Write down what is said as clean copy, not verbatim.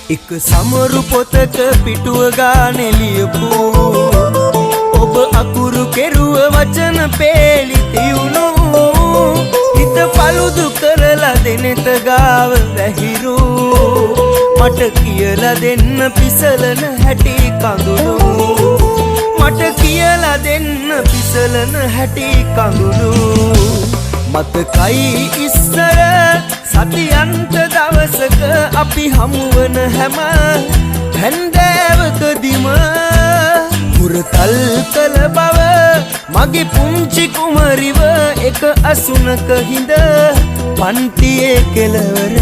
එක සමරු පොතක පිටුව ගානේ ලියපු ඔබ අකුරු කෙරුව වචන පේලි තියුණු හිත පළුදු කරලා දෙනෙත ගාව වැහිරු මට කියලා දෙන්න පිසලන හැටි කඳුළු මට කියලා දෙන්න පිසලන හැටි කඳුළු මතකයි ඉස්සර සතියන්ත දවසක අපි හමුවන හැම හැන්දෑවකදීම පුරතල් කළ බව මගේ පුංචි කුමරිව එක අසුනක හිඳ පන්තියේ කෙළවර